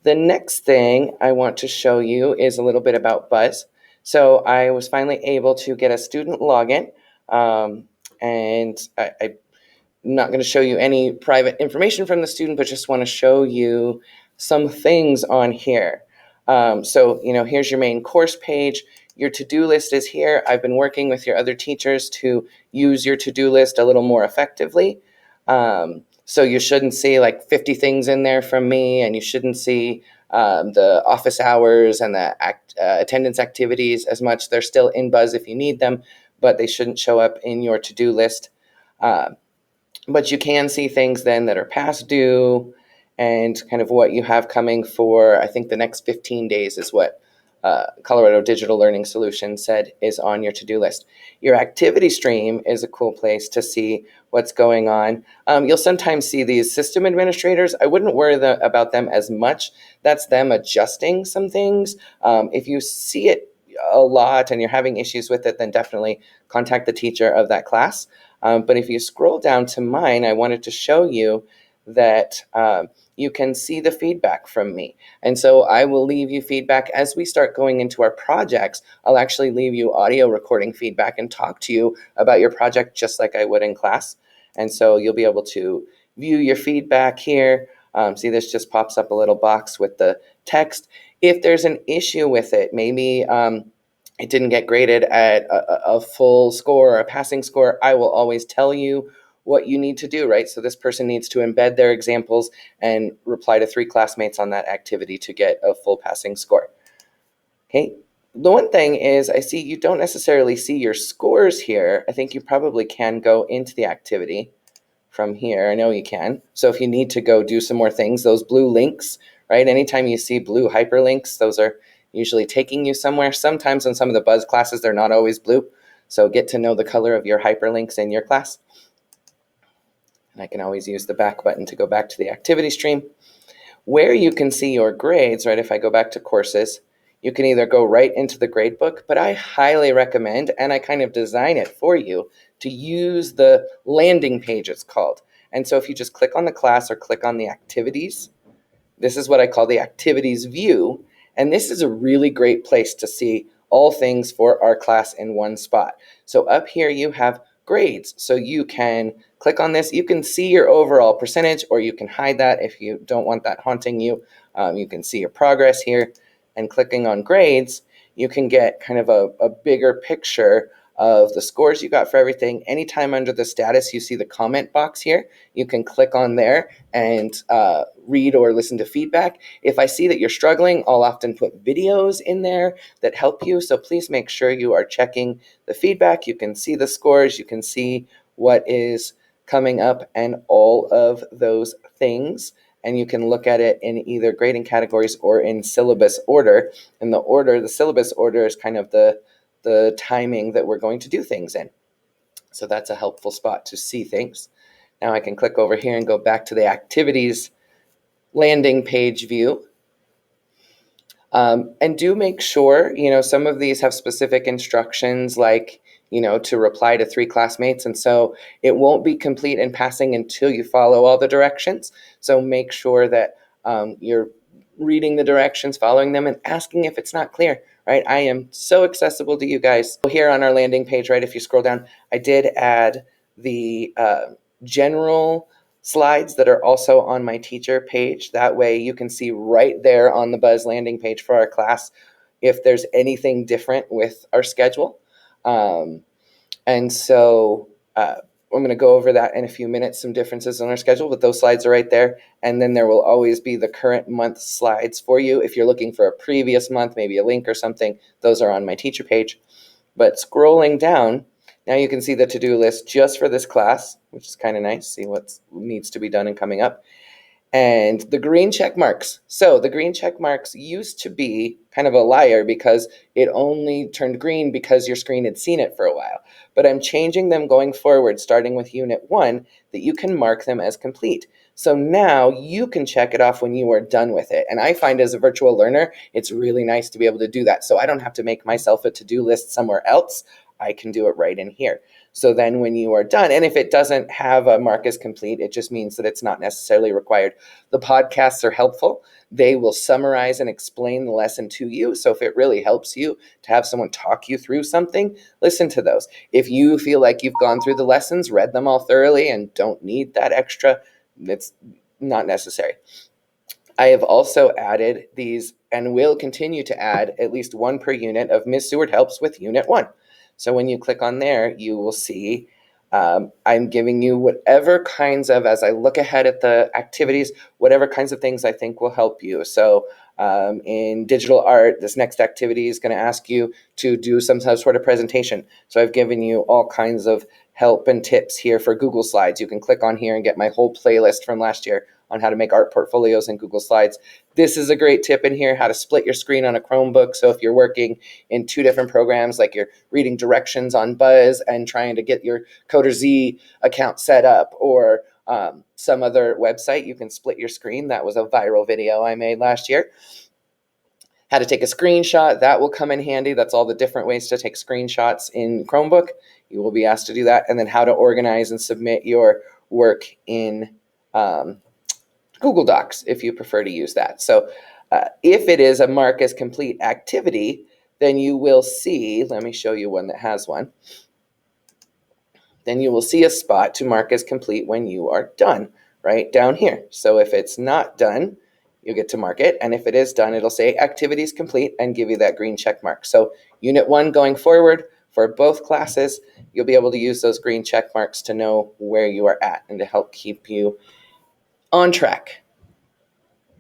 The next thing I want to show you is a little bit about Buzz. So I was finally able to get a student login, and I'm not going to show you any private information from the student, but just want to show you some things on here. Here's your main course page. Your to-do list is here. I've been working with your other teachers to use your to-do list a little more effectively. So you shouldn't see like 50 things in there from me, and you shouldn't see the office hours and the attendance activities as much. They're still in Buzz if you need them, but they shouldn't show up in your to-do list. But you can see things then that are past due and kind of what you have coming for, I think the next 15 days is what Colorado Digital Learning Solutions said is on your to-do list. Your activity stream is a cool place to see what's going on. You'll sometimes see these system administrators. I wouldn't worry about them as much. That's them adjusting some things. If you see it a lot and you're having issues with it, then definitely contact the teacher of that class. But if you scroll down to mine, I wanted to show you that you can see the feedback from me. And so I will leave you feedback as we start going into our projects. I'll actually leave you audio recording feedback and talk to you about your project just like I would in class. And so you'll be able to view your feedback here. See, this just pops up a little box with the text. If there's an issue with it, maybe it didn't get graded at a full score or a passing score, I will always tell you what you need to do, right? So this person needs to embed their examples and reply to 3 classmates on that activity to get a full passing score. Okay. The one thing is I see you don't necessarily see your scores here. I think you probably can go into the activity from here. I know you can. So if you need to go do some more things, those blue links, right? Anytime you see blue hyperlinks, those are usually taking you somewhere. Sometimes in some of the Buzz classes, they're not always blue. So get to know the color of your hyperlinks in your class. And I can always use the back button to go back to the activity stream. Where you can see your grades, right, if I go back to courses, you can either go right into the grade book, but I highly recommend, and I kind of design it for you, to use the landing page, it's called. And so if you just click on the class or click on the activities, this is what I call the activities view. And this is a really great place to see all things for our class in one spot. So up here you have grades. So you can click on this. You can see your overall percentage, or you can hide that if you don't want that haunting you. You can see your progress here. And clicking on grades, you can get kind of a bigger picture of the scores you got for everything. Anytime under the status you see the comment box here, you can click on there and read or listen to feedback. If I see that you're struggling, I'll often put videos in there that help you. So please make sure you are checking the feedback. You can see the scores, you can see what is coming up and all of those things. And you can look at it in either grading categories or in syllabus order. And the syllabus order is kind of the timing that we're going to do things in. So that's a helpful spot to see things. Now I can click over here and go back to the activities landing page view. And do make sure, some of these have specific instructions like, to reply to 3 classmates. And so it won't be complete and passing until you follow all the directions. So make sure that you're reading the directions, following them, and asking if it's not clear, right? I am so accessible to you guys. Here on our landing page, right, if you scroll down, I did add the general slides that are also on my teacher page. That way you can see right there on the Buzz landing page for our class if there's anything different with our schedule. And so I'm going to go over that in a few minutes, some differences in our schedule, but those slides are right there. And then there will always be the current month slides for you. If you're looking for a previous month, maybe a link or something, those are on my teacher page. But scrolling down, now you can see the to-do list just for this class, which is kind of nice, see what needs to be done and coming up. And the green check marks. So the green check marks used to be kind of a liar because it only turned green because your screen had seen it for a while. But I'm changing them going forward, starting with Unit 1, that you can mark them as complete. So now you can check it off when you are done with it. And I find as a virtual learner, it's really nice to be able to do that. So I don't have to make myself a to-do list somewhere else. I can do it right in here. So then when you are done, and if it doesn't have a mark as complete, it just means that it's not necessarily required. The podcasts are helpful. They will summarize and explain the lesson to you. So if it really helps you to have someone talk you through something, listen to those. If you feel like you've gone through the lessons, read them all thoroughly, and don't need that extra, it's not necessary. I have also added these and will continue to add at least one per unit of Ms. Seward Helps with Unit 1. So when you click on there, you will see I'm giving you whatever kinds of, as I look ahead at the activities, whatever kinds of things I think will help you. So in digital art, this next activity is going to ask you to do some sort of presentation. So I've given you all kinds of help and tips here for Google Slides. You can click on here and get my whole playlist from last year on how to make art portfolios in Google Slides. This is a great tip in here, how to split your screen on a Chromebook. So if you're working in two different programs, like you're reading directions on Buzz and trying to get your Coder Z account set up, or some other website, you can split your screen. That was a viral video I made last year. How to take a screenshot, that will come in handy. That's all the different ways to take screenshots in Chromebook. You will be asked to do that. And then how to organize and submit your work in Google Docs if you prefer to use that. So if it is a mark as complete activity, then you will see, let me show you one that has one. Then you will see a spot to mark as complete when you are done, right down here. So if it's not done, you get to mark it. And if it is done, it'll say activities complete and give you that green check mark. So Unit 1 going forward for both classes, you'll be able to use those green check marks to know where you are at and to help keep you on track.